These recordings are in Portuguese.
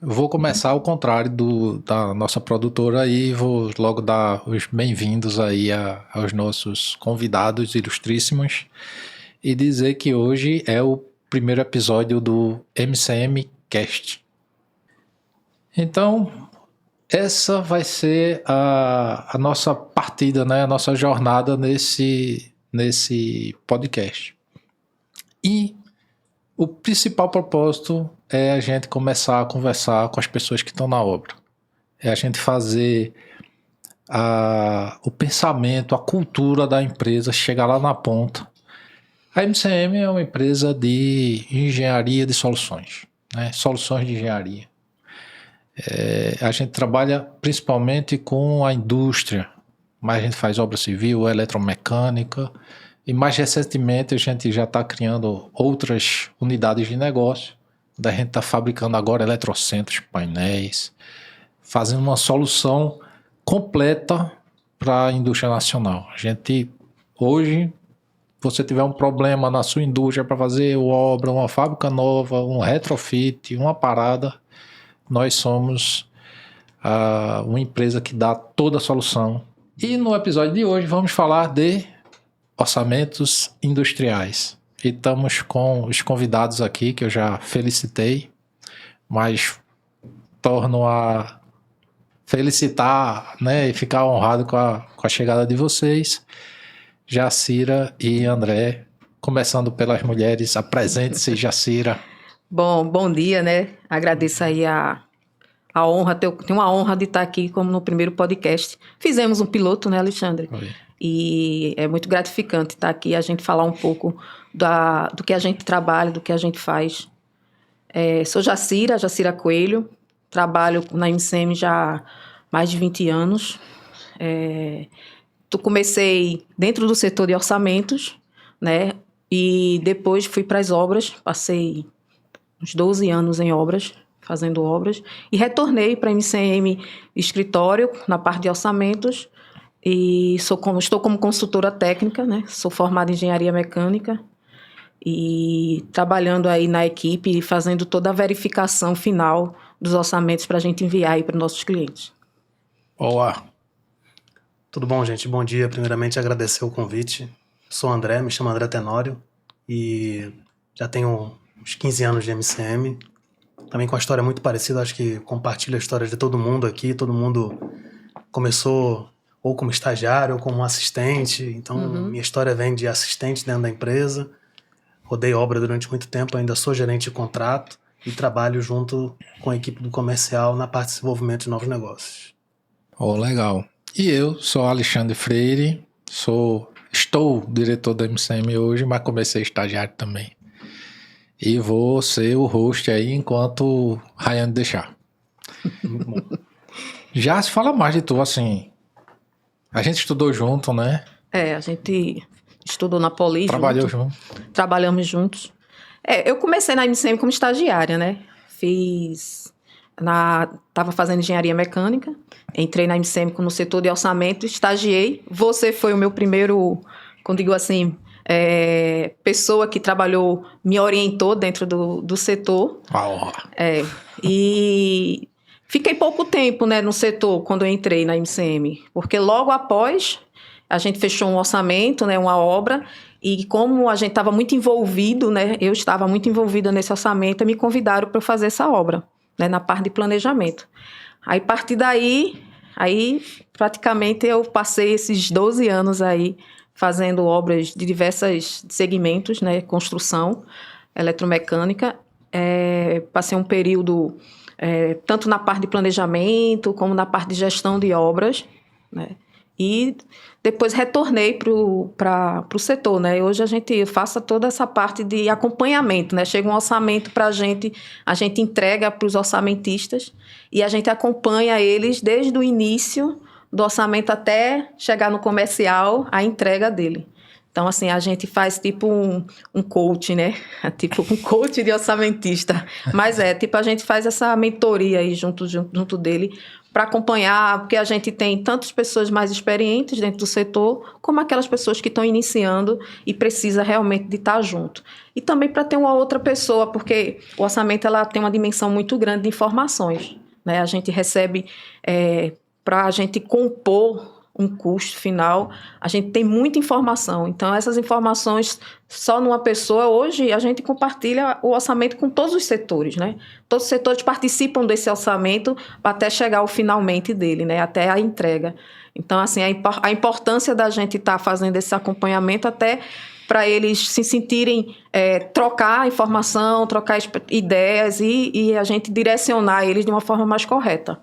Vou começar ao contrário da nossa produtora e vou logo dar os bem-vindos aí aos nossos convidados ilustríssimos e dizer que hoje é o primeiro episódio do MCM Cast. Então, essa vai ser a nossa partida, né? A nossa jornada nesse podcast. E o principal propósito é a gente começar a conversar com as pessoas que estão na obra. É a gente fazer o pensamento, a cultura da empresa chegar lá na ponta. A MCM é uma empresa de engenharia de soluções, né? Soluções de engenharia. A gente trabalha principalmente com a indústria, mas a gente faz obra civil, eletromecânica, e mais recentemente a gente já está criando outras unidades de negócio, onde a gente está fabricando agora eletrocentros, painéis, fazendo uma solução completa para a indústria nacional. A gente, hoje, você tiver um problema na sua indústria para fazer uma obra, uma fábrica nova, um retrofit, uma parada, nós somos uma empresa que dá toda a solução. E no episódio de hoje vamos falar de orçamentos industriais. E estamos com os convidados aqui, que eu já felicitei, mas torno a felicitar, né, e ficar honrado com a chegada de vocês, Jacira e André. Começando pelas mulheres, apresente-se, Jacira. Bom dia, né? Agradeço aí a honra, tenho uma honra de estar aqui como no primeiro podcast. Fizemos um piloto, né, Alexandre? Oi. E é muito gratificante estar aqui, a gente falar um pouco do que a gente trabalha, do que a gente faz. Sou Jacira Coelho, trabalho na MCM já há mais de 20 anos. Comecei dentro do setor de orçamentos, né? E depois fui para as obras, passei uns 12 anos em obras, fazendo obras, e retornei para a MCM escritório, na parte de orçamentos, e estou como consultora técnica, né? Sou formada em engenharia mecânica, e trabalhando aí na equipe, fazendo toda a verificação final dos orçamentos para a gente enviar aí para os nossos clientes. Olá. Tudo bom, gente? Bom dia. Primeiramente, agradecer o convite. Sou André, me chamo André Tenório e já tenho uns 15 anos de MCM. Também com uma história muito parecida, acho que compartilho a história de todo mundo aqui. Todo mundo começou ou como estagiário ou como assistente. Então, minha história vem de assistente dentro da empresa. Rodei obra durante muito tempo, ainda sou gerente de contrato e trabalho junto com a equipe do comercial na parte de desenvolvimento de novos negócios. Legal. E eu sou Alexandre Freire, estou diretor da MCM hoje, mas comecei estagiário também. E vou ser o host aí enquanto o Ryan deixar. Muito bom. Já se fala mais de tu, assim. A gente estudou junto, né? A gente estudou na Poli. Trabalhou junto. Trabalhamos juntos. Eu comecei na MCM como estagiária, né? Estava fazendo engenharia mecânica, entrei na MCM no setor de orçamento, estagiei. Você foi o meu primeiro, quando digo assim, pessoa que trabalhou, me orientou dentro do setor. E fiquei pouco tempo, né, no setor quando eu entrei na MCM, porque logo após a gente fechou um orçamento, né, uma obra, e como a gente estava muito envolvido, né, eu estava muito envolvida nesse orçamento, me convidaram para fazer essa obra, né, na parte de planejamento. Aí, a partir daí, praticamente eu passei esses 12 anos aí fazendo obras de diversos segmentos, né, construção, eletromecânica. Passei um período tanto na parte de planejamento como na parte de gestão de obras, né, e depois retornei para o setor, né? Hoje a gente faça toda essa parte de acompanhamento, né? Chega um orçamento para a gente entrega para os orçamentistas e a gente acompanha eles desde o início do orçamento até chegar no comercial, a entrega dele. Então, assim, a gente faz tipo um coach, né? Tipo um coach de orçamentista. Mas tipo, a gente faz essa mentoria aí junto dele para acompanhar, porque a gente tem tantas pessoas mais experientes dentro do setor, como aquelas pessoas que estão iniciando e precisa realmente de estar junto. E também para ter uma outra pessoa, porque o orçamento ela tem uma dimensão muito grande de informações, né? A gente recebe, para a gente compor um custo final, a gente tem muita informação. Então, essas informações, só numa pessoa, hoje, a gente compartilha o orçamento com todos os setores, né? Todos os setores participam desse orçamento até chegar ao finalmente dele, né? Até a entrega. Então, assim, a importância da gente estar fazendo esse acompanhamento até para eles se sentirem, trocar informação, trocar ideias e a gente direcionar eles de uma forma mais correta.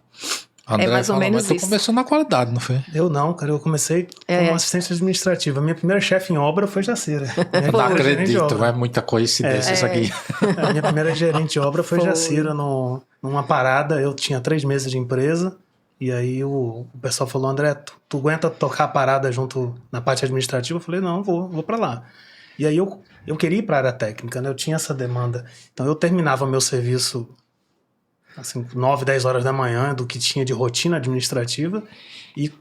André, mais ou menos mas tu isso. começou na qualidade, não foi? Eu não, cara. Eu comecei como assistente administrativa. Minha primeira chefe em obra foi Jacira. Não acredito, vai muita coincidência isso aqui. A minha primeira gerente de obra foi Jacira. Numa parada, eu tinha 3 meses de empresa. E aí o pessoal falou, André, tu aguenta tocar a parada junto na parte administrativa? Eu falei, não, vou pra lá. E aí eu queria ir pra área técnica, né? Eu tinha essa demanda. Então eu terminava meu serviço assim, 9, 10 horas da manhã, do que tinha de rotina administrativa, e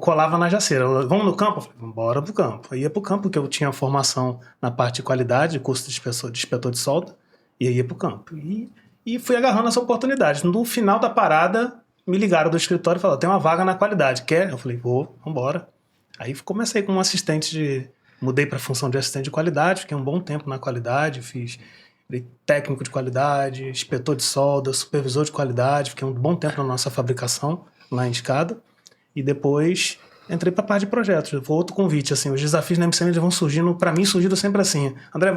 colava na Jacira. Vamos no campo? Eu falei, vamos embora pro campo. Eu ia pro campo, porque eu tinha formação na parte de qualidade, curso de inspetor de solda, e eu ia pro campo. E fui agarrando essa oportunidade. No final da parada, me ligaram do escritório e falaram, tem uma vaga na qualidade, quer? Eu falei, vou, vambora. Aí comecei como mudei para a função de assistente de qualidade, fiquei um bom tempo na qualidade, fiz técnico de qualidade, inspetor de solda, supervisor de qualidade, fiquei um bom tempo na nossa fabricação, lá em Escada, e depois entrei para a parte de projetos. Foi outro convite, assim, os desafios na MCM vão surgindo, para mim surgiram sempre assim, André,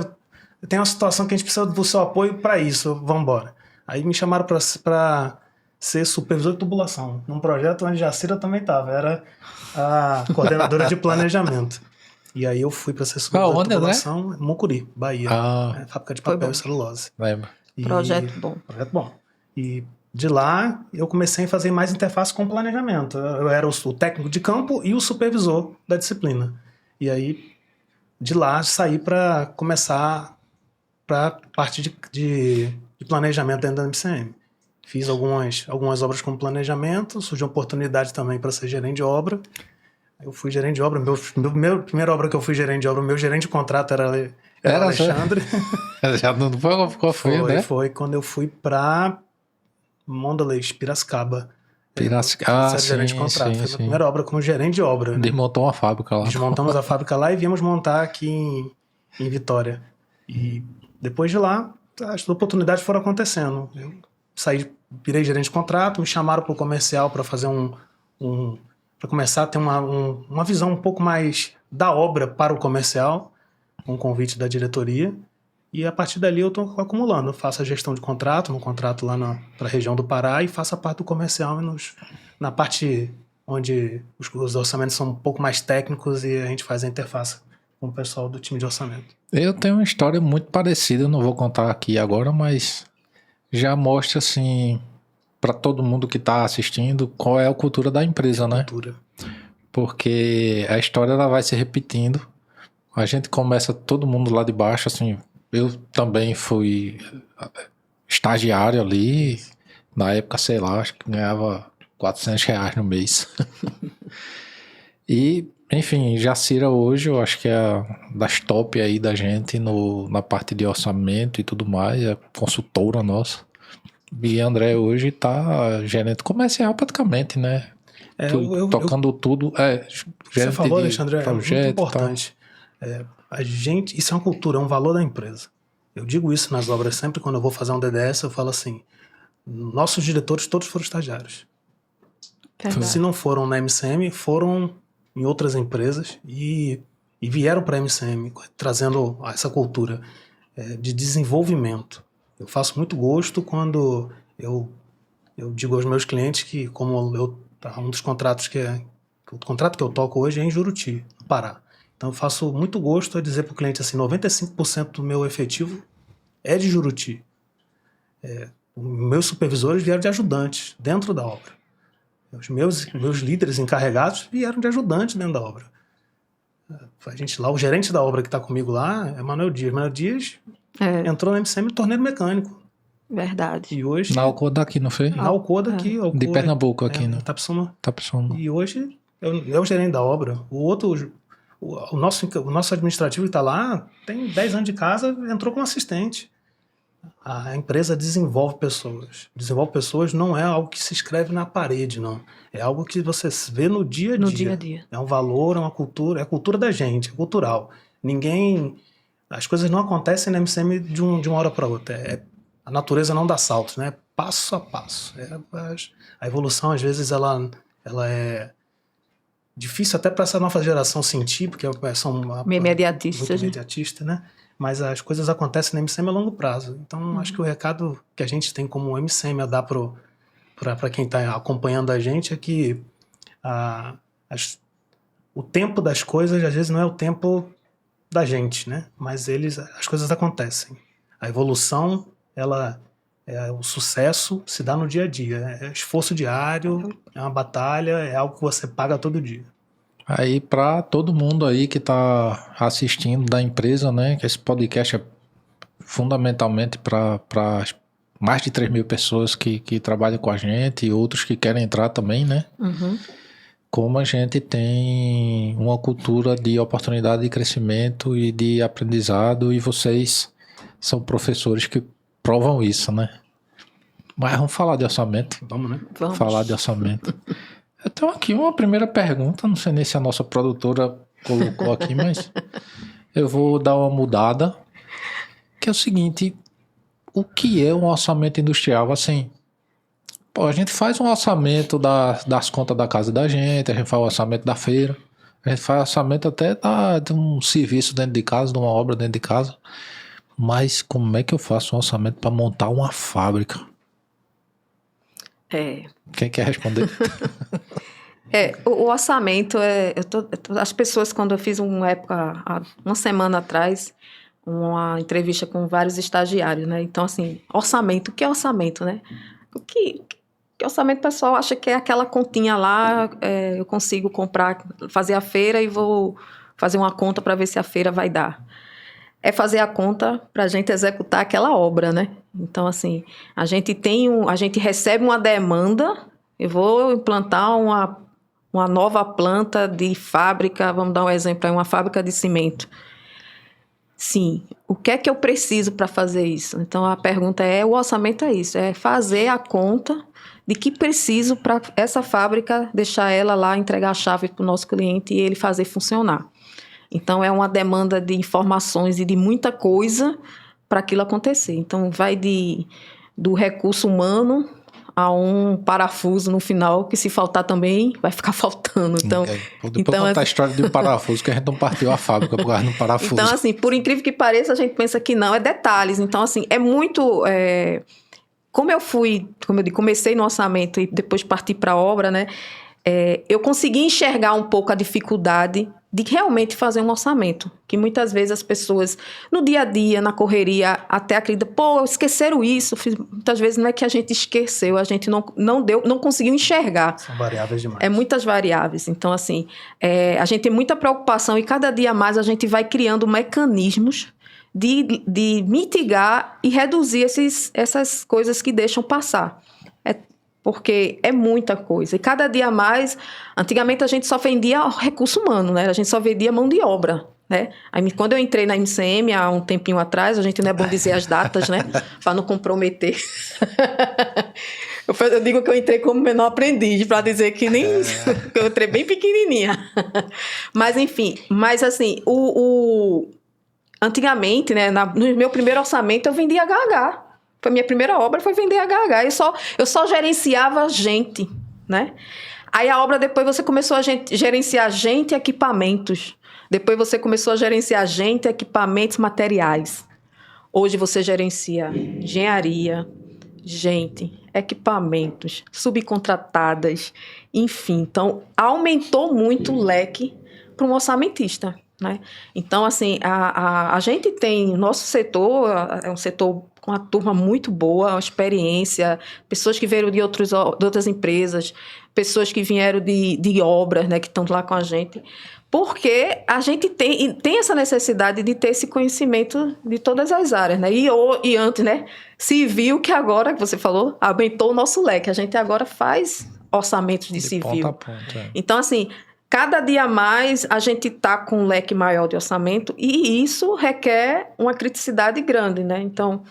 tem uma situação que a gente precisa do seu apoio para isso, vamos embora. Aí me chamaram para ser supervisor de tubulação, num projeto onde a Jacira também estava, era a coordenadora de planejamento. E aí eu fui para ser supervisor de tubulação, né? Mucuri, Bahia. Fábrica de papel e celulose. Lembra. Projeto bom. Projeto bom. E de lá eu comecei a fazer mais interface com planejamento. Eu era o técnico de campo e o supervisor da disciplina. E aí de lá saí para começar para parte de planejamento dentro da MCM. Fiz algumas obras com planejamento, surgiu uma oportunidade também para ser gerente de obra. Eu fui gerente de obra, primeira obra que eu fui gerente de obra, meu gerente de contrato era Alexandre. Já não foi qual foi, né? Foi quando eu fui para Mondelez, Piracicaba. Piracicaba, gerente de contrato. Foi a minha primeira obra como gerente de obra. Desmontou uma fábrica lá. Desmontamos a fábrica lá e viemos montar aqui em Vitória. E depois de lá, as oportunidades foram acontecendo. Eu virei gerente de contrato, me chamaram para o comercial para fazer para começar a ter uma visão um pouco mais da obra para o comercial, com um convite da diretoria, e a partir dali eu estou acumulando. Eu faço a gestão de contrato, no contrato lá para a região do Pará, e faço a parte do comercial na parte onde os orçamentos são um pouco mais técnicos e a gente faz a interface com o pessoal do time de orçamento. Eu tenho uma história muito parecida, eu não vou contar aqui agora, mas já mostra assim para todo mundo que está assistindo qual é a cultura da empresa, né? Porque a história ela vai se repetindo. A gente começa todo mundo lá de baixo, assim. Eu também fui estagiário ali, na época, sei lá, acho que ganhava R$400 no mês. E, enfim, Jacira hoje, eu acho que é das top aí da gente na parte de orçamento e tudo mais, é consultora nossa. E André hoje tá gerente comercial praticamente, né? Tocando tudo. Você falou, Alexandre, é muito importante. Isso é uma cultura, é um valor da empresa. Eu digo isso nas obras sempre, quando eu vou fazer um DDS, eu falo assim, nossos diretores todos foram estagiários. Se não foram na MCM, foram em outras empresas e vieram para a MCM, trazendo essa cultura de desenvolvimento. Eu faço muito gosto quando eu digo aos meus clientes que, como um dos contratos o contrato que eu toco hoje é em Juruti, no Pará. Então eu faço muito gosto a dizer para o cliente assim, 95% do meu efetivo é de Juruti. Meus supervisores vieram de ajudantes dentro da obra. Os meus líderes encarregados vieram de ajudantes dentro da obra. O gerente da obra que está comigo lá é Manuel Dias. Manuel Dias entrou na MCM torneiro mecânico. Verdade. E hoje... Na Alcoa daqui, não foi? Na Alcoa daqui. Alcoa, De Pernambuco aqui, né? Tapsuma. Tapsuma. E hoje é o gerente da obra. O nosso administrativo que está lá tem 10 anos de casa, entrou como assistente. A empresa desenvolve pessoas. Desenvolve pessoas não é algo que se escreve na parede, não. É algo que você vê no dia a dia. No dia a dia. É um valor, é uma cultura, é a cultura da gente, é cultural. As coisas não acontecem na MCM de uma hora para outra. A natureza não dá saltos, né? Passo a passo. A evolução, às vezes, ela é difícil até para essa nova geração sentir, porque são imediatistas, muito imediatistas, né? Mas as coisas acontecem na MCM a longo prazo. Então, acho que o recado que a gente tem como MCM a dar para quem está acompanhando a gente é que o tempo das coisas, às vezes, não é o tempo da gente, né? Mas as coisas acontecem. A evolução, o sucesso se dá no dia a dia. É esforço diário, é uma batalha, é algo que você paga todo dia. Aí, para todo mundo aí que está assistindo da empresa, né? Que esse podcast é fundamentalmente para mais de 3 mil pessoas que trabalham com a gente e outros que querem entrar também, né? Uhum. Como a gente tem uma cultura de oportunidade de crescimento e de aprendizado, e vocês são professores que provam isso, né? Mas vamos falar de orçamento. Vamos, né? Vamos. Falar de orçamento. Eu tenho aqui uma primeira pergunta, não sei nem se a nossa produtora colocou aqui, mas eu vou dar uma mudada, que é o seguinte: o que é um orçamento industrial? Assim, a gente faz um orçamento das contas da casa da gente, a gente faz o orçamento da feira, a gente faz orçamento até de um serviço dentro de casa, de uma obra dentro de casa, mas como é que eu faço um orçamento para montar uma fábrica? Quem quer responder? O orçamento as pessoas, quando eu fiz uma semana atrás, uma entrevista com vários estagiários, né? Então, assim, orçamento, o que é orçamento, né? O que orçamento, o pessoal acha que é aquela continha lá, eu consigo fazer a feira e vou fazer uma conta para ver se a feira vai dar. É fazer a conta para a gente executar aquela obra, né? Então, assim, a gente recebe uma demanda, eu vou implantar uma nova planta de fábrica, vamos dar um exemplo aí, uma fábrica de cimento. Sim, o que é que eu preciso para fazer isso? Então, a pergunta o orçamento é isso, é fazer a conta de que preciso para essa fábrica, deixar ela lá, entregar a chave para o nosso cliente e ele fazer funcionar. Então, é uma demanda de informações e de muita coisa para aquilo acontecer. Então, vai do recurso humano a um parafuso no final, que se faltar também, vai ficar faltando. Então, depois contar a história de um parafuso, que a gente não partiu a fábrica por causa de um parafuso. Então, assim, por incrível que pareça, a gente pensa que não, é detalhes. Então, assim, é muito... Como eu comecei no orçamento e depois parti para a obra, né? Eu consegui enxergar um pouco a dificuldade de realmente fazer um orçamento. Que muitas vezes as pessoas, no dia a dia, na correria, até acreditam, esqueceram isso. Muitas vezes não é que a gente esqueceu, a gente não conseguiu enxergar. São variáveis demais. É muitas variáveis. Então, assim, a gente tem muita preocupação e cada dia mais a gente vai criando mecanismos de mitigar e reduzir essas coisas que deixam passar. Porque é muita coisa. E cada dia mais... Antigamente, a gente só vendia recurso humano, né? A gente só vendia mão de obra, né? Aí, quando eu entrei na MCM, há um tempinho atrás, a gente não é bom dizer as datas, né? Para não comprometer. Eu digo que eu entrei como menor aprendiz, para dizer que nem... que eu entrei bem pequenininha. Mas, enfim. Mas, assim, antigamente, né? No meu primeiro orçamento, eu vendia HH. A minha primeira obra foi vender HH. Eu só gerenciava gente, né? Aí a obra, depois você começou a gerenciar gente e equipamentos. Depois você começou a gerenciar gente, equipamentos, materiais. Hoje você gerencia engenharia, gente, equipamentos, subcontratadas, enfim. Então, aumentou muito o leque para um orçamentista, né? Então, assim, a gente tem... Nosso setor é um setor com uma turma muito boa, uma experiência, pessoas que vieram de outras empresas, pessoas que vieram de obras, né, que estão lá com a gente, Porque a gente tem essa necessidade de ter esse conhecimento de todas as áreas, né? E antes, né? Se viu que agora, que você falou, aumentou o nosso leque. A gente agora faz orçamentos de civil. Ponta a ponta, é. Então, assim, cada dia mais a gente está com um leque maior de orçamento e isso requer uma criticidade grande, né? Então,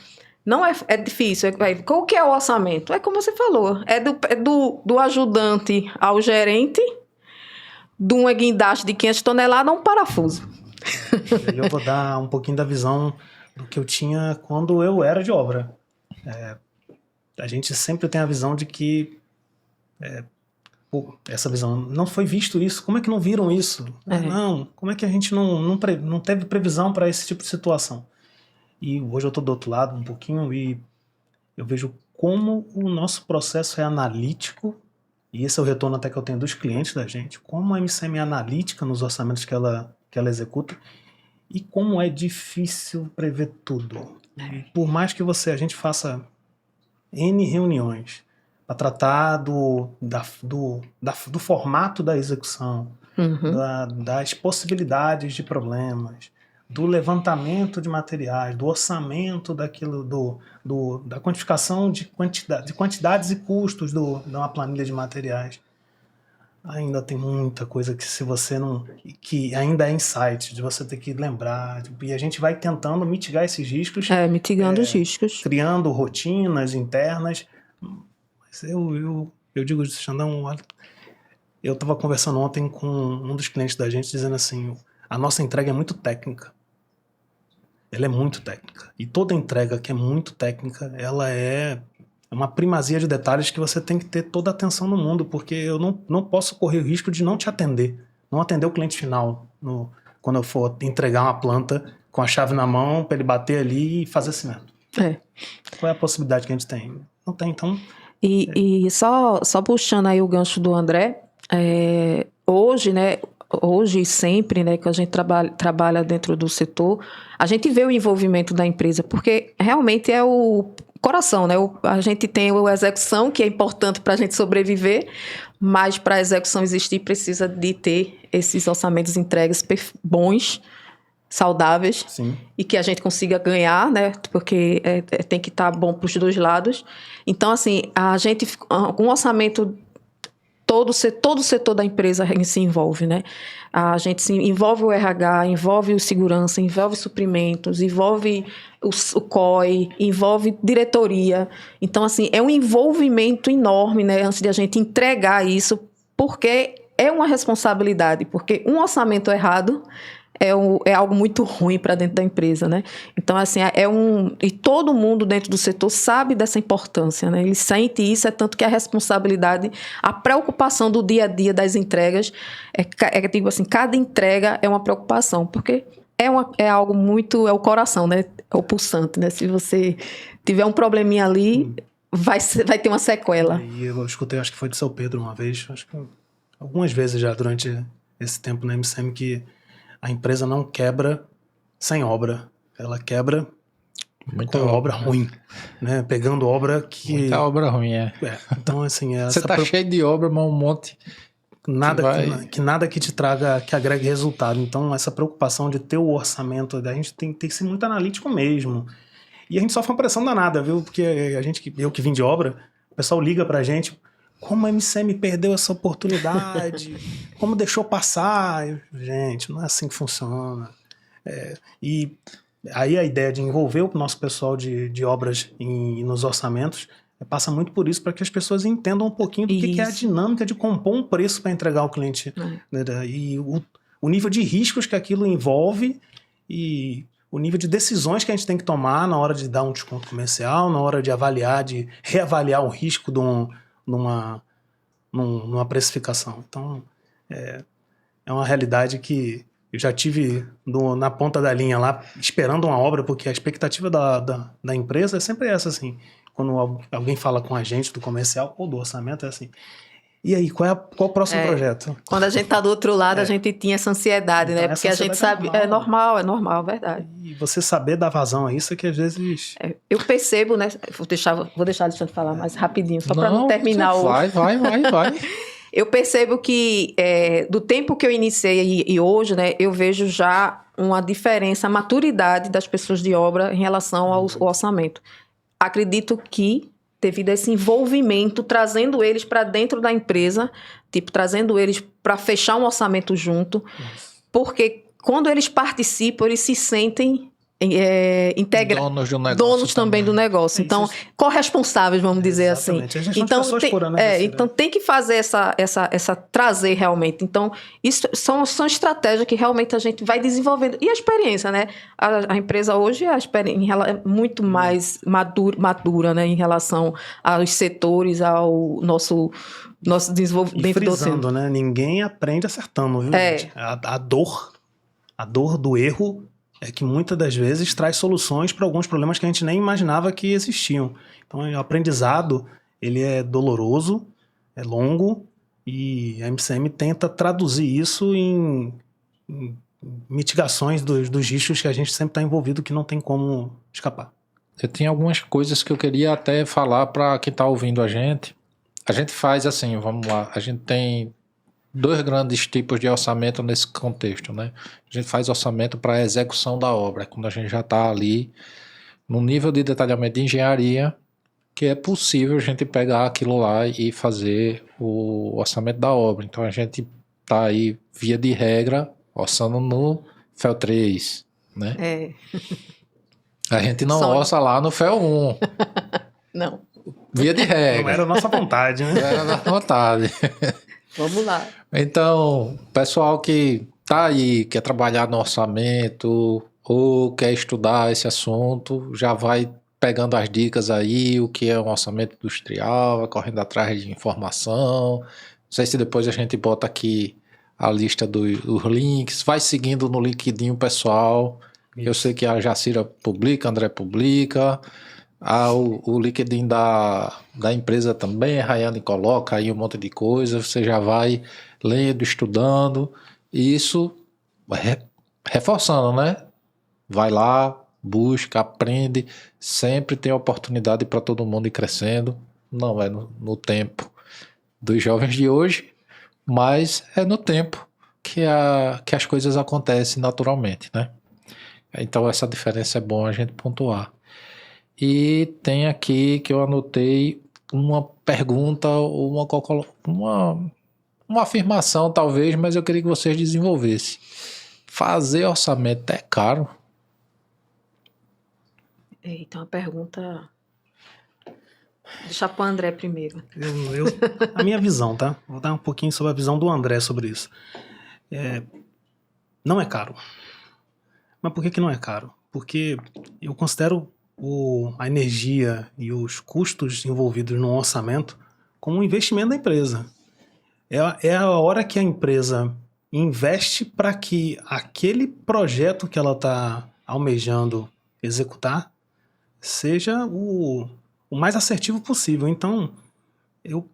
não é difícil. Qual que é o orçamento? É como você falou, é do ajudante ao gerente, de uma guindaste de 500 toneladas a um parafuso. Eu vou dar um pouquinho da visão do que eu tinha quando eu era de obra. A gente sempre tem a visão de que essa visão, não foi visto isso, como é que não viram isso? Não, como é que a gente não teve previsão para esse tipo de situação? E hoje eu estou do outro lado um pouquinho e eu vejo como o nosso processo é analítico, e esse é o retorno até que eu tenho dos clientes da gente, como a MCM é analítica nos orçamentos que ela executa e como é difícil prever tudo. Por mais que a gente faça N reuniões para tratar do formato da execução, das possibilidades de problemas, do levantamento de materiais, do orçamento daquilo, da quantificação de quantidades e custos de uma planilha de materiais. Ainda tem muita coisa que se você não... que ainda é insight, de você ter que lembrar. E a gente vai tentando mitigar esses riscos. Mitigando os riscos. Criando rotinas internas. Mas eu digo, Xandão, olha, eu estava conversando ontem com um dos clientes da gente, dizendo assim, a nossa entrega é muito técnica. Ela é muito técnica. E toda entrega que é muito técnica, ela é uma primazia de detalhes que você tem que ter toda a atenção no mundo, porque eu não posso correr o risco de não te atender. Não atender o cliente final quando eu for entregar uma planta com a chave na mão para ele bater ali e fazer cimento. Qual é a possibilidade que a gente tem? Não tem, então... E só puxando aí o gancho do André, hoje, né... Hoje e sempre, né, que a gente trabalha dentro do setor, a gente vê o envolvimento da empresa, porque realmente é o coração, né? A gente tem a execução, que é importante para a gente sobreviver, mas para a execução existir precisa de ter esses orçamentos entregues bons, saudáveis. Sim. E que a gente consiga ganhar, né? Porque tem que estar bom para os dois lados. Então, assim, a gente, com um orçamento... Todo o setor da empresa se envolve, né? A gente se envolve o RH, envolve o segurança, envolve suprimentos, envolve o COI, envolve diretoria. Então, assim, é um envolvimento enorme, né? Antes de a gente entregar isso, porque é uma responsabilidade, porque um orçamento errado é algo muito ruim para dentro da empresa, né? Então, assim, e todo mundo dentro do setor sabe dessa importância, né? Ele sente isso, tanto que a responsabilidade, a preocupação do dia a dia das entregas, digo assim, cada entrega é uma preocupação, porque é algo muito, é o coração, né? É o pulsante, né? Se você tiver um probleminha ali, vai ter uma sequela. E eu escutei, acho que foi do seu Pedro uma vez, acho que algumas vezes já durante esse tempo na MCM, que a empresa não quebra sem obra. Ela quebra muita com obra ruim, né? Pegando obra que... Muita obra ruim, Então, assim... Você tá cheio de obra, mas um monte... Nada que te traga, que agregue resultado. Então, essa preocupação de ter o orçamento, a gente tem que ser muito analítico mesmo. E a gente sofre uma pressão danada, viu? Porque eu que vim de obra, o pessoal liga pra gente... Como a MCM perdeu essa oportunidade? Como deixou passar? Gente, não é assim que funciona. E aí a ideia de envolver o nosso pessoal de obras nos orçamentos passa muito por isso, para que as pessoas entendam um pouquinho do que é a dinâmica de compor um preço para entregar ao cliente. Né? E o nível de riscos que aquilo envolve e o nível de decisões que a gente tem que tomar na hora de dar um desconto comercial, na hora de reavaliar o risco numa precificação. Então, é uma realidade que eu já tive na ponta da linha lá, esperando uma obra, porque a expectativa da empresa é sempre essa, assim. Quando alguém fala com a gente do comercial ou do orçamento, é assim... E aí, qual o próximo projeto? Quando a gente tá do outro lado, a gente tinha essa ansiedade, então, né? Porque a gente sabe... É normal, verdade. E você saber dar vazão a isso é que às vezes... eu percebo, né? Vou deixar o Alexandre falar mais rapidinho, só para não terminar Vai. Eu percebo que do tempo que eu iniciei e hoje, né, eu vejo já uma diferença, a maturidade das pessoas de obra em relação ao orçamento. Acredito que, devido a esse envolvimento, trazendo eles para dentro da empresa, tipo, trazendo eles para fechar um orçamento junto, porque quando eles participam, eles se sentem donos do negócio, donos também do negócio. Então, corresponsáveis, vamos dizer assim. Exatamente. A gente Então, pessoas por ano, né? então tem que fazer essa trazer realmente. Então, isso são estratégias que realmente a gente vai desenvolvendo. E a experiência, né? A empresa hoje é muito mais madura, né? Em relação aos setores, ao nosso desenvolvimento. E frisando, né? Ninguém aprende acertando, viu, gente? A dor do erro é que muitas das vezes traz soluções para alguns problemas que a gente nem imaginava que existiam. Então, o aprendizado, ele é doloroso, é longo, e a MCM tenta traduzir isso em mitigações dos riscos que a gente sempre está envolvido, que não tem como escapar. Eu tinha algumas coisas que eu queria até falar para quem está ouvindo a gente. A gente faz assim, vamos lá, a gente tem 2 grandes tipos de orçamento nesse contexto, né? A gente faz orçamento para a execução da obra, quando a gente já está ali no nível de detalhamento de engenharia, que é possível a gente pegar aquilo lá e fazer o orçamento da obra. Então a gente está aí, via de regra, orçando no FEL 3, né? A gente não orça lá no FEL 1. Não. Via de regra. Não era a nossa vontade, né? Não era a nossa vontade. Vamos lá. Então, pessoal que tá aí, quer trabalhar no orçamento ou quer estudar esse assunto, já vai pegando as dicas aí, o que é um orçamento industrial, vai correndo atrás de informação. Não sei se depois a gente bota aqui a lista dos links, vai seguindo no LinkedIn, pessoal. Isso. Eu sei que a Jacira publica, a André publica. O LinkedIn da empresa também, a Rayane coloca aí um monte de coisa, você já vai lendo, estudando, e isso reforçando, né? Vai lá, busca, aprende, sempre tem oportunidade para todo mundo ir crescendo, não é no tempo dos jovens de hoje, mas é no tempo que as coisas acontecem naturalmente, né? Então essa diferença é bom a gente pontuar. E tem aqui que eu anotei uma pergunta ou uma afirmação talvez, mas eu queria que vocês desenvolvessem. Fazer orçamento é caro? Eita, uma pergunta... Deixa para o André primeiro. A minha visão, tá? Vou dar um pouquinho sobre a visão do André sobre isso. Não é caro. Mas por que não é caro? Porque eu considero a energia e os custos envolvidos no orçamento como um investimento da empresa. É a hora que a empresa investe para que aquele projeto que ela está almejando executar seja o mais assertivo possível. Então, eu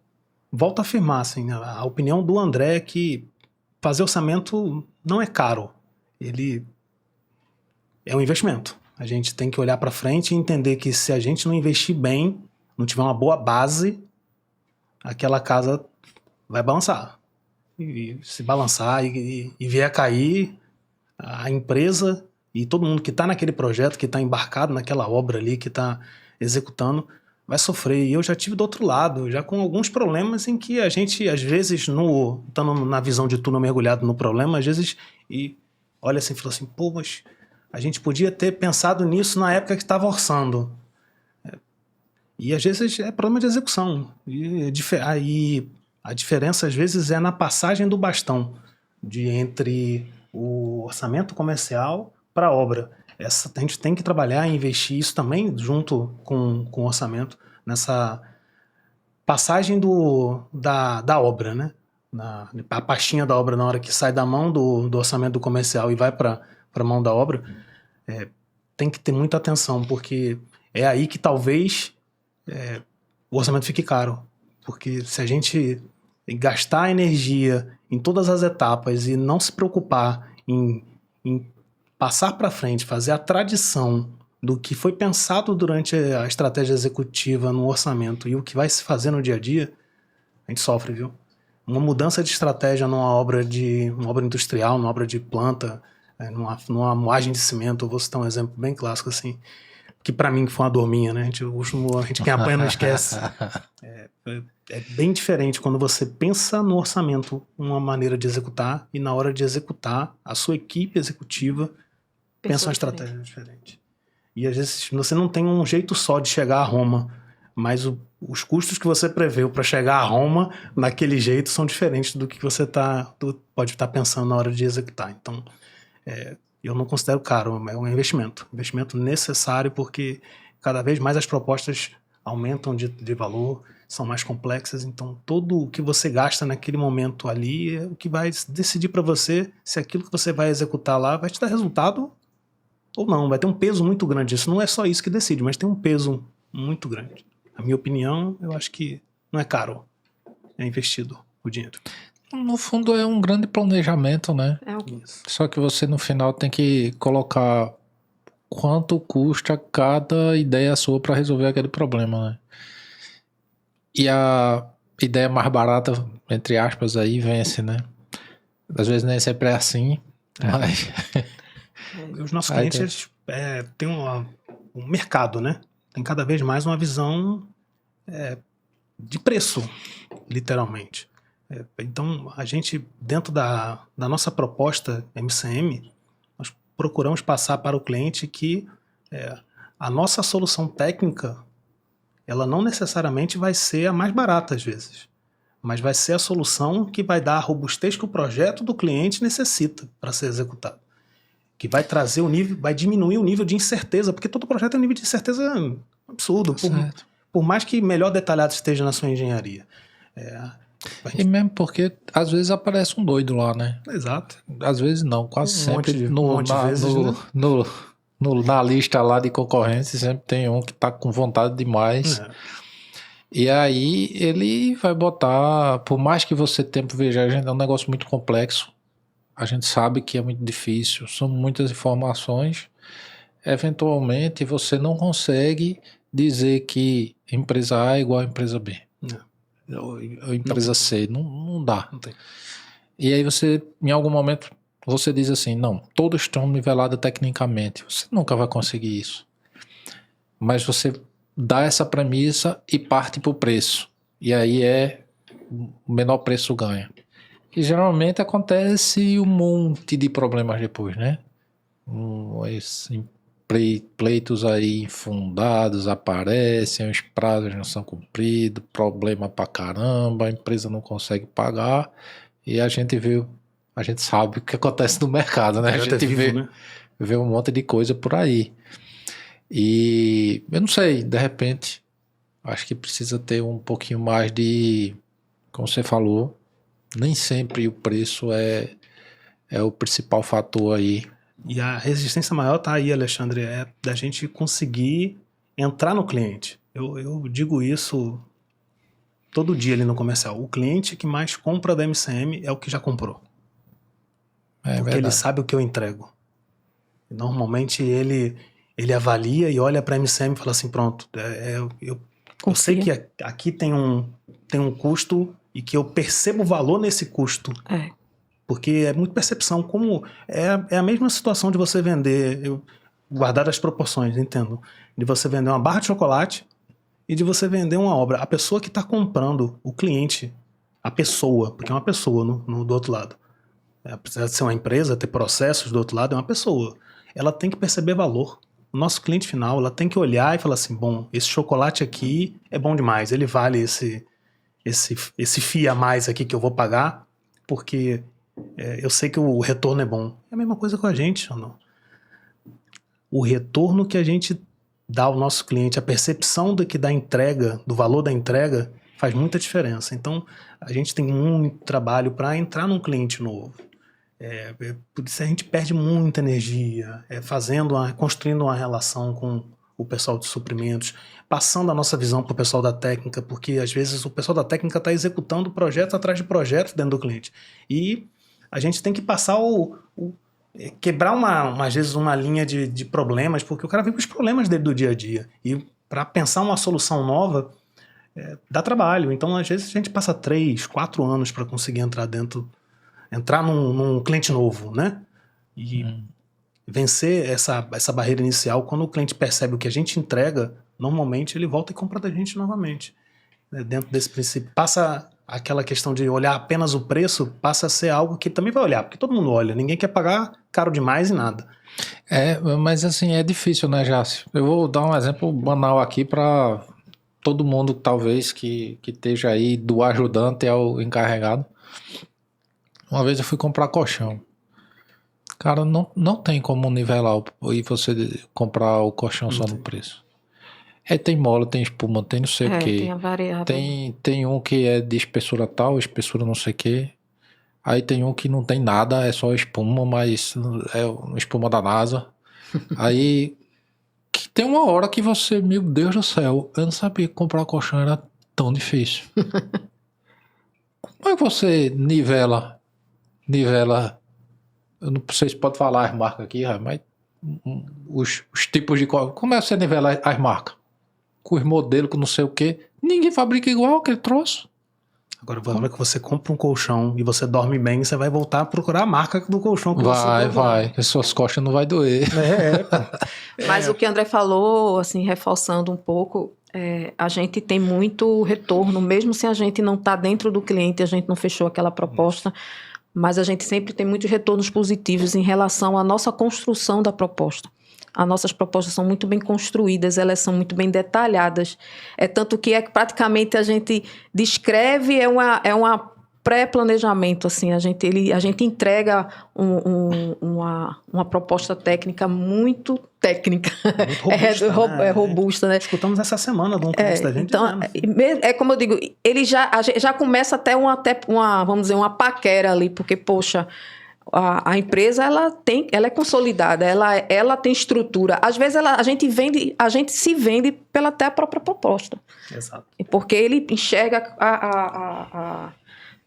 volto a afirmar, assim, a opinião do André é que fazer orçamento não é caro. Ele é um investimento. A gente tem que olhar para frente e entender que se a gente não investir bem, não tiver uma boa base, aquela casa vai balançar. E se balançar e vier a cair, a empresa e todo mundo que está naquele projeto, que está embarcado naquela obra ali, que está executando, vai sofrer. E eu já tive do outro lado, já com alguns problemas em que a gente, às vezes, estando na visão de túnel mergulhado no problema, às vezes, e olha assim e fala assim, pô, mas a gente podia ter pensado nisso na época que estava orçando. E às vezes é problema de execução. E a diferença às vezes é na passagem do bastão entre o orçamento comercial para a obra. A gente tem que trabalhar e investir isso também junto com o orçamento nessa passagem da obra, né? A pastinha da obra na hora que sai da mão do orçamento do comercial e vai para a mão da obra, tem que ter muita atenção, porque é aí que talvez o orçamento fique caro. Porque se a gente gastar energia em todas as etapas e não se preocupar em passar para frente, fazer a tradição do que foi pensado durante a estratégia executiva no orçamento e o que vai se fazer no dia a dia, a gente sofre, viu? uma mudança de estratégia uma obra industrial, numa obra de planta, numa moagem de cimento. Eu vou citar um exemplo bem clássico assim, que para mim foi uma dorminha, né? A gente quem apanha não esquece. É bem diferente quando você pensa no orçamento, uma maneira de executar, e na hora de executar, a sua equipe executiva pensa uma estratégia diferente. E às vezes você não tem um jeito só de chegar a Roma, mas os custos que você preveu para chegar a Roma naquele jeito são diferentes do que você pode estar pensando na hora de executar. Então, eu não considero caro, é um investimento necessário, porque cada vez mais as propostas aumentam de valor, são mais complexas, então tudo o que você gasta naquele momento ali é o que vai decidir para você se aquilo que você vai executar lá vai te dar resultado ou não. Vai ter um peso muito grande. Isso não é só isso que decide, mas tem um peso muito grande. Na minha opinião, eu acho que não é caro, é investido o dinheiro. No fundo é um grande planejamento, né? Só que você no final tem que colocar quanto custa cada ideia sua para resolver aquele problema, né? E a ideia mais barata, entre aspas, aí vence, né? Às vezes nem sempre é assim, mas... Os nossos clientes têm um mercado, né? Tem cada vez mais uma visão de preço, literalmente. Então, a gente, dentro da nossa proposta MCM, nós procuramos passar para o cliente que a nossa solução técnica, ela não necessariamente vai ser a mais barata às vezes, mas vai ser a solução que vai dar a robustez que o projeto do cliente necessita para ser executado. Que vai trazer vai diminuir o nível de incerteza, porque todo projeto tem um nível de incerteza absurdo, por mais que melhor detalhado esteja na sua engenharia. E mesmo porque às vezes aparece um doido lá, né? Exato. Às vezes não, quase sempre né? Na lista lá de concorrência sempre tem um que tá com vontade demais. E aí ele vai botar, por mais que você tempo veja, é um negócio muito complexo. A gente sabe que é muito difícil, são muitas informações. Eventualmente você não consegue dizer que empresa A é igual a empresa B. Ou empresa C, não dá. Não tem. E aí você, em algum momento, você diz assim, não, todos estão nivelados tecnicamente. Você nunca vai conseguir isso. Mas você dá essa premissa e parte para o preço. E aí o menor preço ganha. E geralmente acontece um monte de problemas depois, né? Pleitos aí infundados aparecem, os prazos não são cumpridos, problema pra caramba, a empresa não consegue pagar e a gente sabe o que acontece no mercado, né? A gente vê um monte de coisa por aí. E eu não sei, de repente, acho que precisa ter um pouquinho mais de, como você falou, nem sempre o preço é o principal fator aí. E a resistência maior tá aí, Alexandre, é da gente conseguir entrar no cliente. Eu digo isso todo dia ali no comercial. O cliente que mais compra da MCM é o que já comprou. Porque verdade. Ele sabe o que eu entrego. E normalmente ele avalia e olha para a MCM e fala assim, pronto, eu sei que aqui tem um custo e que eu percebo o valor nesse custo. Porque é muito percepção, como é a mesma situação de você vender, guardar as proporções, entendo, de você vender uma barra de chocolate e de você vender uma obra. A pessoa que está comprando, o cliente, a pessoa, porque é uma pessoa do outro lado, apesar de ser uma empresa, ter processos do outro lado, é uma pessoa. Ela tem que perceber valor. O nosso cliente final, ela tem que olhar e falar assim, bom, esse chocolate aqui é bom demais, ele vale esse FII a mais aqui que eu vou pagar, porque eu sei que o retorno é bom. É a mesma coisa com a gente, ou não? O retorno que a gente dá ao nosso cliente, a percepção da entrega, do valor da entrega, faz muita diferença. Então, a gente tem muito trabalho para entrar num cliente novo. Por isso a gente perde muita energia construindo uma relação com o pessoal de suprimentos, passando a nossa visão para o pessoal da técnica, porque às vezes o pessoal da técnica está executando projetos atrás de projetos dentro do cliente. E a gente tem que passar quebrar às vezes uma linha de problemas, porque o cara vem com os problemas dele do dia a dia. E para pensar uma solução nova, dá trabalho. Então, às vezes, a gente passa 3, 4 anos para conseguir entrar num cliente novo, né? E vencer essa barreira inicial. Quando o cliente percebe o que a gente entrega, normalmente ele volta e compra da gente novamente. Dentro desse princípio, passa aquela questão de olhar apenas o preço, passa a ser algo que também vai olhar, porque todo mundo olha, ninguém quer pagar caro demais e nada. Mas assim, é difícil, né, Jássio? Eu vou dar um exemplo banal aqui para todo mundo, talvez, que esteja aí do ajudante ao encarregado. Uma vez eu fui comprar colchão. Cara, não tem como nivelar e você comprar o colchão só no preço. Tem mola, tem espuma, tem não sei o quê. Tem a variável. Tem um que é de espessura tal, espessura não sei o quê. Aí tem um que não tem nada, é só espuma, mas é uma espuma da NASA. Aí que tem uma hora que você, meu Deus do céu, eu não sabia que comprar colchão era tão difícil. Como é que você nivela? Eu não sei se pode falar as marcas aqui, mas os tipos de colchão. Como é que você nivela as marcas? Com os modelos, com não sei o quê. Ninguém fabrica igual aquele troço. Agora, na hora que você compra um colchão e você dorme bem, você vai voltar a procurar a marca do colchão que você comprou. Vai. As suas costas não vai doer. Mas o que o André falou, assim, reforçando um pouco, a gente tem muito retorno, mesmo se a gente não está dentro do cliente, a gente não fechou aquela proposta, mas a gente sempre tem muitos retornos positivos em relação à nossa construção da proposta. As nossas propostas são muito bem construídas, elas são muito bem detalhadas. Tanto que praticamente a gente descreve, é uma pré-planejamento. Assim, a gente entrega uma proposta técnica muito técnica. Muito robusta, é robusta, né? Escutamos essa semana de um cliente da gente. Então, como eu digo, ele já começa até vamos dizer, uma paquera ali, porque, poxa, a empresa ela é consolidada, ela tem estrutura. Às vezes a gente se vende pela até a própria proposta. Exato. Porque ele enxerga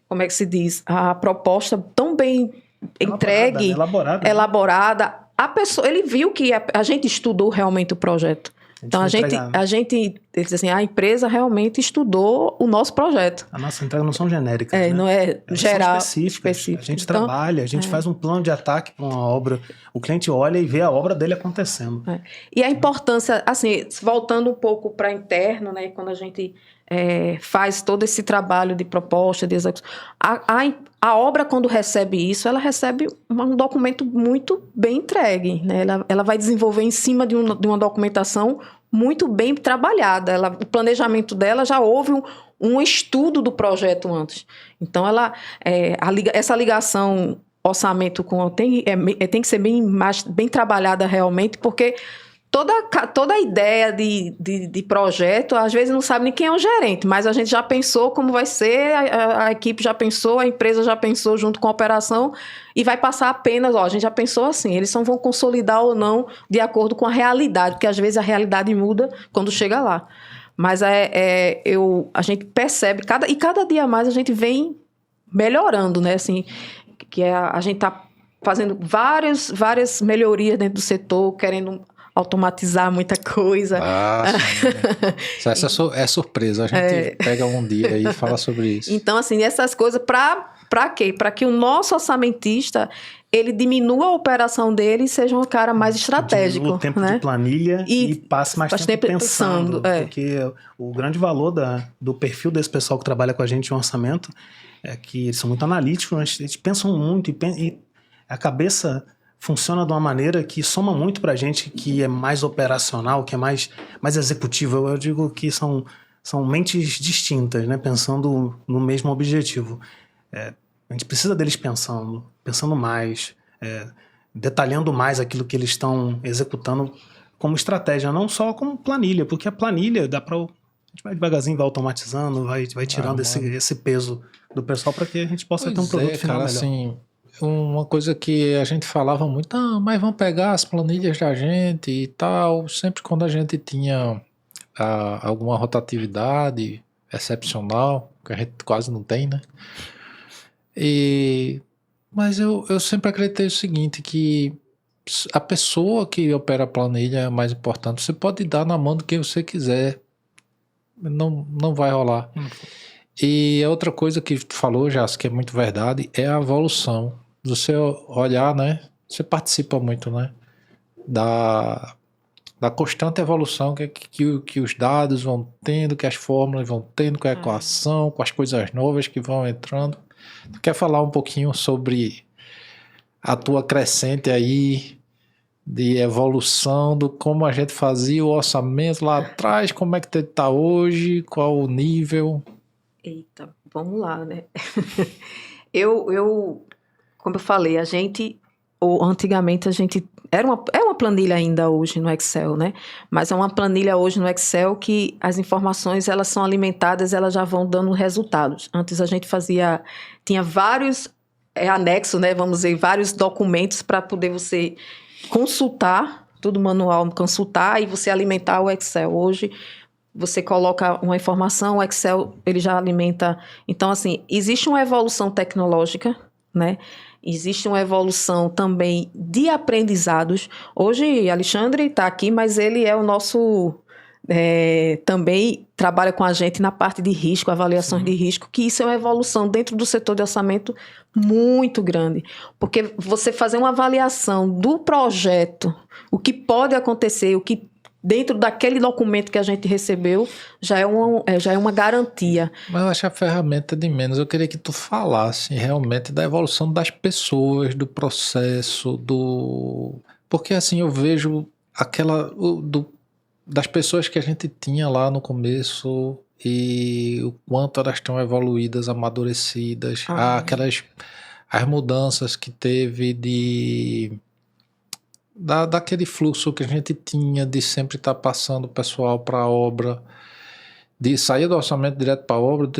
como é que se diz? A proposta tão bem entregue, elaborada. A pessoa, ele viu que a gente estudou realmente o projeto. Então ele diz assim, a empresa realmente estudou o nosso projeto. A nossa entrega não são genéricas, né? Não é geral, são específicas. A gente trabalha, a gente faz um plano de ataque para uma obra. O cliente olha e vê a obra dele acontecendo. E a importância, assim, voltando um pouco para interno, né, quando a gente faz todo esse trabalho de proposta, de execução, a obra, quando recebe isso, ela recebe um documento muito bem entregue, né? Ela vai desenvolver em cima de uma documentação muito bem trabalhada. O planejamento dela já houve um estudo do projeto antes. Então, essa ligação orçamento tem que ser bem trabalhada realmente, porque toda a ideia de projeto, às vezes não sabe nem quem é o gerente, mas a gente já pensou como vai ser, a equipe já pensou, a empresa já pensou junto com a operação e vai passar apenas, a gente já pensou assim, eles só vão consolidar ou não de acordo com a realidade, porque às vezes a realidade muda quando chega lá. Mas a gente percebe, cada dia mais a gente vem melhorando, né? Assim, a gente está fazendo várias melhorias dentro do setor, querendo automatizar muita coisa. Essa é surpresa. A gente pega um dia e fala sobre isso. Então, assim, essas coisas para quê? Para que o nosso orçamentista ele diminua a operação dele e seja um cara mais estratégico. Diminua o tempo de planilha e passe mais tempo pensando. Porque o grande valor do perfil desse pessoal que trabalha com a gente em orçamento é que eles são muito analíticos, eles pensam muito e a cabeça funciona de uma maneira que soma muito pra gente, que é mais operacional, que é mais executiva. Eu digo que são mentes distintas, né? Pensando no mesmo objetivo. A gente precisa deles pensando mais, detalhando mais aquilo que eles estão executando como estratégia, não só como planilha, porque a planilha a gente vai devagarzinho, vai automatizando, vai tirando esse peso do pessoal para que a gente possa ter um produto final melhor. Assim, uma coisa que a gente falava muito, mas vamos pegar as planilhas da gente e tal, sempre quando a gente tinha alguma rotatividade excepcional, que a gente quase não tem, né? Mas eu sempre acreditei o seguinte, que a pessoa que opera a planilha é mais importante. Você pode dar na mão do que você quiser, não vai rolar. E a outra coisa que tu falou, Jássica, que é muito verdade, é a evolução. Você olhar, né? Você participa muito, né? Da constante evolução que os dados vão tendo, que as fórmulas vão tendo, com a equação, com as coisas novas que vão entrando. Tu quer falar um pouquinho sobre a tua crescente aí de evolução, do como a gente fazia o orçamento lá atrás, como é que está hoje, qual o nível? Eita, vamos lá, né? Como eu falei, antigamente a gente, é uma planilha ainda hoje no Excel, né? Mas é uma planilha hoje no Excel que as informações, elas são alimentadas, elas já vão dando resultados. Antes a gente tinha vários anexos, né? Vamos dizer, vários documentos para poder você consultar, tudo manual, consultar e você alimentar o Excel. Hoje você coloca uma informação, o Excel ele já alimenta. Então, assim, existe uma evolução tecnológica, né? Existe uma evolução também de aprendizados. Hoje, Alexandre está aqui, mas ele é o nosso... também trabalha com a gente na parte de risco, avaliações de risco, que isso é uma evolução dentro do setor de orçamento muito grande. Porque você fazer uma avaliação do projeto, o que pode acontecer, o que dentro daquele documento que a gente recebeu, já é uma garantia. Mas eu acho a ferramenta de menos. Eu queria que tu falasse realmente da evolução das pessoas, do processo, porque assim eu vejo das pessoas que a gente tinha lá no começo e o quanto elas estão evoluídas, amadurecidas, as mudanças que teve daquele fluxo que a gente tinha de sempre estar passando o pessoal para a obra, de sair do orçamento direto para a obra.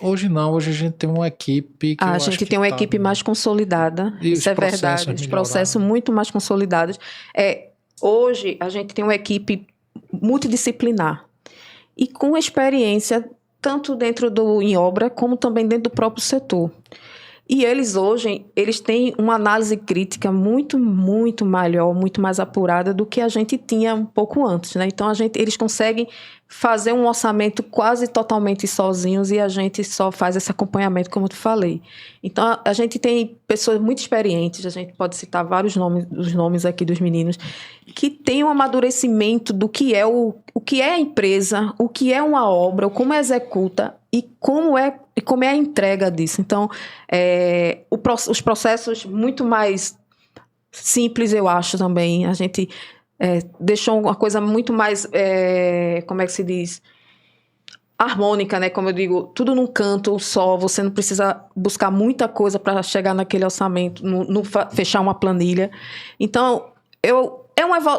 Hoje não, hoje a gente tem uma equipe que a gente tem uma equipe mais consolidada, isso é verdade, os processos muito mais consolidados. Hoje a gente tem uma equipe multidisciplinar e com experiência tanto dentro em obra como também dentro do próprio setor. E eles têm uma análise crítica muito, muito maior, muito mais apurada do que a gente tinha um pouco antes, né? Então, eles conseguem fazer um orçamento quase totalmente sozinhos e a gente só faz esse acompanhamento, como eu te falei. Então, a gente tem pessoas muito experientes, a gente pode citar vários nomes aqui dos meninos, que têm um amadurecimento do que é o que é a empresa, o que é uma obra, como executa e como é a entrega disso. Então, os processos muito mais simples, eu acho também. A gente deixou uma coisa muito mais, como é que se diz? Harmônica, né? Como eu digo, tudo num canto só. Você não precisa buscar muita coisa para chegar naquele orçamento, fechar uma planilha. Então,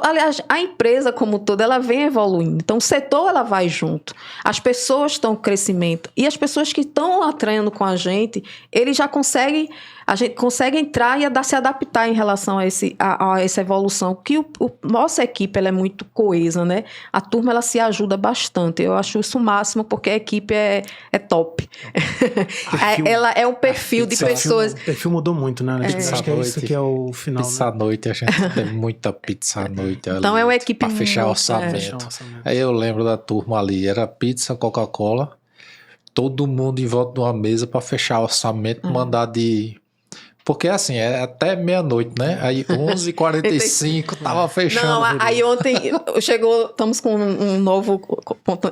aliás, a empresa como toda, ela vem evoluindo. Então, o setor, ela vai junto. As pessoas estão em crescimento. E as pessoas que estão atraindo com a gente já conseguem... A gente consegue entrar e se adaptar em relação a essa evolução. Que nossa equipe, ela é muito coesa, né? A turma, ela se ajuda bastante. Eu acho isso o máximo, porque a equipe é top. Ela é um perfil de pessoas... O perfil mudou muito, né? Acho que é isso que é o final. Pizza à noite, a gente tem muita pizza à noite ali. Então, é uma equipe para fechar orçamento. Aí eu lembro da turma ali, era pizza, Coca-Cola, todo mundo em volta de uma mesa para fechar orçamento, mandar de... Porque assim, é até meia-noite, né? Aí 11h45 tava fechando. Não, aí ontem estamos com um novo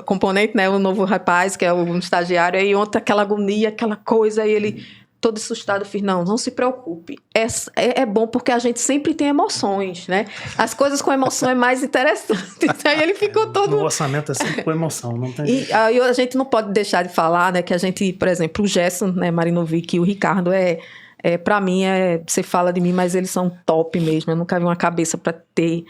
componente, né? Um novo rapaz, que é um estagiário. Aí ontem aquela agonia, aquela coisa, aí ele todo assustado, fiz, não se preocupe. É bom porque a gente sempre tem emoções, né? As coisas com emoção é mais interessante. Aí ele ficou todo... O orçamento é sempre com emoção, não tem... E aí a gente não pode deixar de falar, né? Que a gente, por exemplo, o Gerson, né, Marinovic e o Ricardo para mim, você fala de mim, mas eles são top mesmo. Eu nunca vi uma cabeça para ter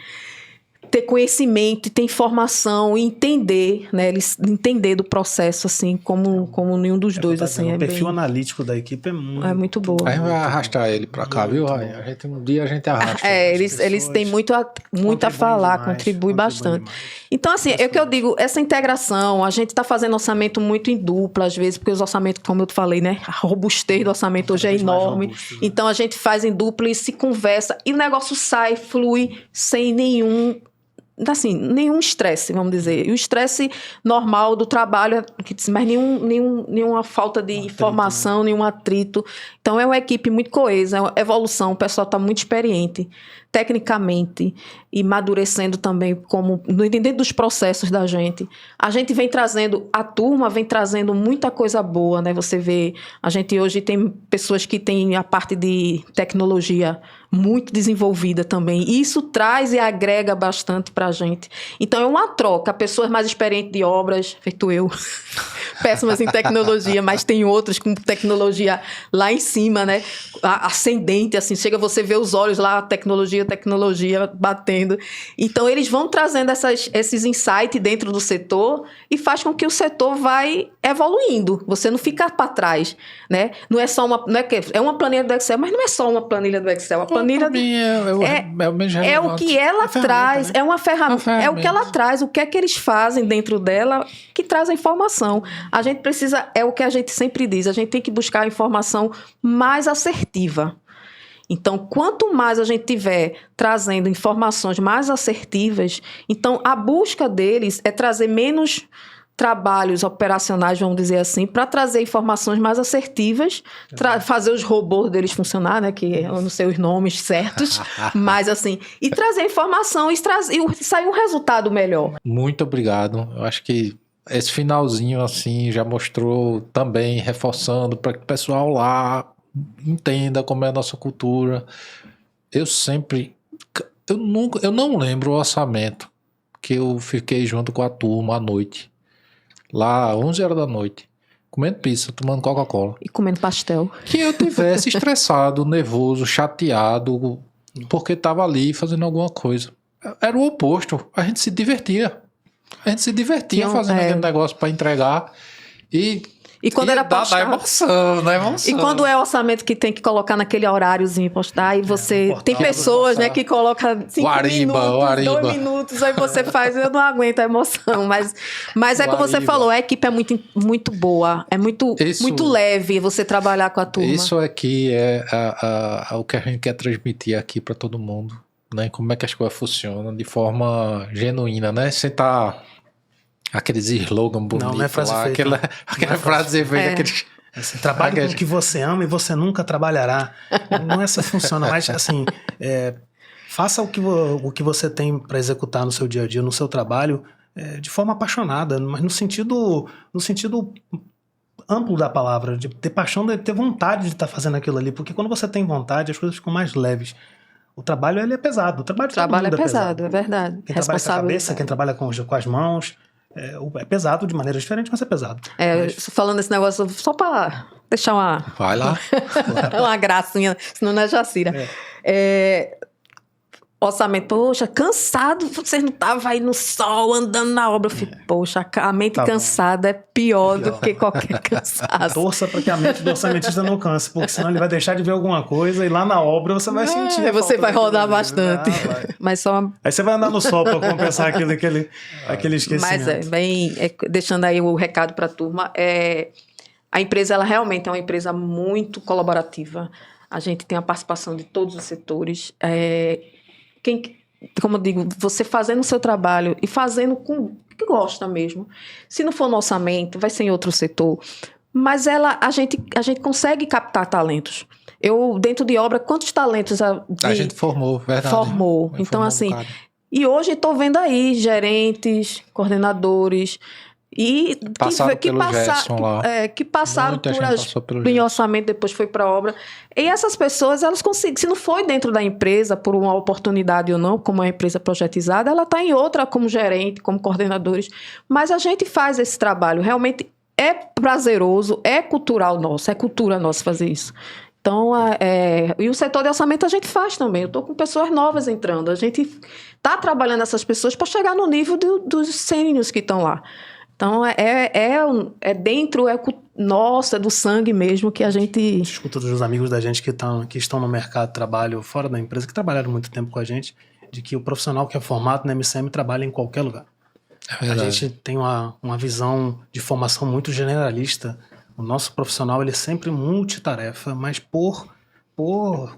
conhecimento, ter informação e entender, né? Eles entender do processo, assim, como nenhum dos dois, assim. O perfil analítico da equipe é muito bom. A gente vai arrastar ele para cá, viu, Rai? Um dia a gente arrasta. Eles têm muito a falar, contribui bastante. Demais. Então, assim, é o que eu digo, essa integração, a gente está fazendo orçamento muito em dupla, às vezes, porque os orçamentos, como eu te falei, né? A robustez do orçamento hoje é enorme. Robusto, né? Então, a gente faz em dupla e se conversa, e o negócio flui sem assim, nenhum estresse, vamos dizer. E o estresse normal do trabalho, mas nenhuma falta de informação, nenhum atrito. Então, é uma equipe muito coesa, é uma evolução, o pessoal está muito experiente, tecnicamente, e amadurecendo também, como dentro dos processos da gente. A gente vem trazendo, a turma vem trazendo muita coisa boa, né? Você vê, a gente hoje tem pessoas que têm a parte de tecnologia muito desenvolvida também. E isso traz e agrega bastante para a gente. Então, é uma troca. Pessoas mais experientes de obras, feito eu, péssimas em tecnologia, mas tem outros com tecnologia lá em cima, né? Ascendente, assim, chega você ver os olhos lá, tecnologia batendo. Então, eles vão trazendo esses insights dentro do setor e faz com que o setor vai evoluindo. Você não fica para trás, né? Não é só é uma planilha do Excel, mas não é só uma planilha do Excel. A planilha é o que ela traz, né? É uma ferramenta, é o que ela traz, o que é que eles fazem dentro dela que traz a informação. A gente precisa, é o que a gente sempre diz, a gente tem que buscar a informação mais assertiva. Então, quanto mais a gente tiver trazendo informações mais assertivas, então a busca deles é trazer menos trabalhos operacionais, vamos dizer assim, para trazer informações mais assertivas, fazer os robôs deles funcionar, né, que eu não sei os nomes certos, mas assim, e trazer informação e sair um resultado melhor. Muito obrigado. Eu acho que esse finalzinho assim já mostrou também, reforçando para que o pessoal lá entenda como é a nossa cultura. Eu não lembro o orçamento que eu fiquei junto com a turma à noite. Lá, 11 horas da noite, comendo pizza, tomando Coca-Cola. E comendo pastel. Que eu tivesse estressado, nervoso, chateado, porque estava ali fazendo alguma coisa. Era o oposto. A gente se divertia. Fazendo aquele negócio para entregar. E quando era postar, dá emoção, dá emoção. E quando é orçamento que tem que colocar naquele horáriozinho postar, e você... tem pessoas, né, que colocam 5 minutos, 2 minutos, aí você faz, eu não aguento a emoção. Mas é como você falou, a equipe é muito, muito boa, é muito leve você trabalhar com a turma. Isso aqui é o que a gente quer transmitir aqui para todo mundo, né? Como é que as coisas funcionam de forma genuína, né? Sem estar... aqueles slogans bonitos. Não é frase lá, feita. Aquela frase feita. Aqueles... Trabalhe com o que você ama e você nunca trabalhará. Não é assim que funciona, mas assim, faça o que você tem para executar no seu dia a dia, no seu trabalho, de forma apaixonada, mas no sentido amplo da palavra, de ter paixão, de ter vontade de estar fazendo aquilo ali, porque quando você tem vontade, as coisas ficam mais leves. O trabalho, ele é pesado. O trabalho é pesado, é verdade. Quem trabalha com a cabeça, quem trabalha com as mãos... É pesado de maneira diferente, mas é pesado. Falando esse negócio, só para deixar uma... Vai lá. uma gracinha, senão não é Jacira. Orçamento, poxa, cansado, vocês não estavam aí no sol, andando na obra. Eu fico, poxa, a mente cansada é pior do que qualquer cansado. Torça para que a mente do orçamentista não canse, porque senão ele vai deixar de ver alguma coisa e lá na obra você vai sentir. Você vai rodar bastante. Mas só... Aí você vai andar no sol para compensar aquele esquecimento. Mas, deixando aí o recado para a turma, a empresa, ela realmente é uma empresa muito colaborativa. A gente tem a participação de todos os setores. Como eu digo, você fazendo o seu trabalho e fazendo com o que gosta mesmo. Se não for no orçamento, vai ser em outro setor. Mas a gente consegue captar talentos. Eu, dentro de obra, quantos talentos a gente formou, verdade. Formou. Então, assim... E hoje estou vendo aí gerentes, coordenadores... E que passaram em orçamento, depois foi para obra. E essas pessoas, elas conseguem, se não foi dentro da empresa, por uma oportunidade ou não, como uma empresa projetizada, ela está em outra como gerente, como coordenadores. Mas a gente faz esse trabalho, realmente é prazeroso, é cultural nosso, é cultura nossa fazer isso. Então, e o setor de orçamento a gente faz também. Eu estou com pessoas novas entrando. A gente está trabalhando essas pessoas para chegar no nível dos sêniores que estão lá. Então, dentro, nossa, do sangue mesmo que a gente... Escuto dos amigos da gente que estão no mercado de trabalho fora da empresa, que trabalharam muito tempo com a gente, de que o profissional que é formado na MCM trabalha em qualquer lugar. A gente tem uma visão de formação muito generalista. O nosso profissional, ele é sempre multitarefa, mas por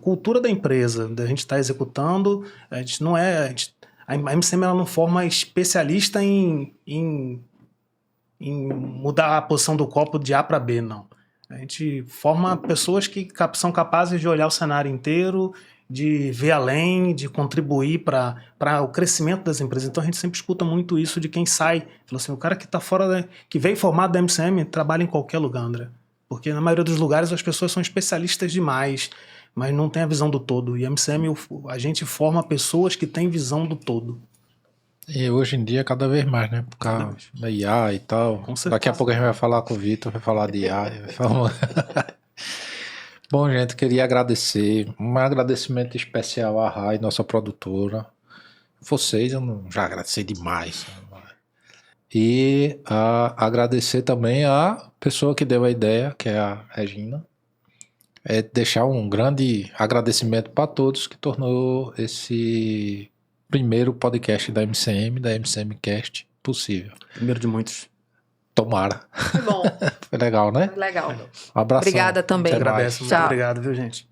cultura da empresa, da gente estar executando, a A MCM ela não forma especialista em mudar a posição do copo de A para B, não. A gente forma pessoas que são capazes de olhar o cenário inteiro, de ver além, de contribuir para o crescimento das empresas. Então a gente sempre escuta muito isso de quem sai. Fala assim, o cara que está fora, que veio formado da MCM, trabalha em qualquer lugar, André. Porque na maioria dos lugares as pessoas são especialistas demais, mas não tem a visão do todo. E a MCM, a gente forma pessoas que têm visão do todo. E hoje em dia, cada vez mais, né? Por causa da IA e tal. Com certeza. Daqui a pouco a gente vai falar com o Vitor, vai falar de IA. Bom, gente, queria agradecer. Um agradecimento especial à Rai, nossa produtora. Vocês, eu já agradeci demais. E agradecer também a pessoa que deu a ideia, que é a Regina. Deixar um grande agradecimento para todos que tornou esse primeiro podcast da MCM Cast, possível. Primeiro de muitos. Foi Tomara. bom. Foi legal, né? Legal. Um abraço. Obrigada também. Te agradeço. Muito Tchau. obrigado, viu, gente?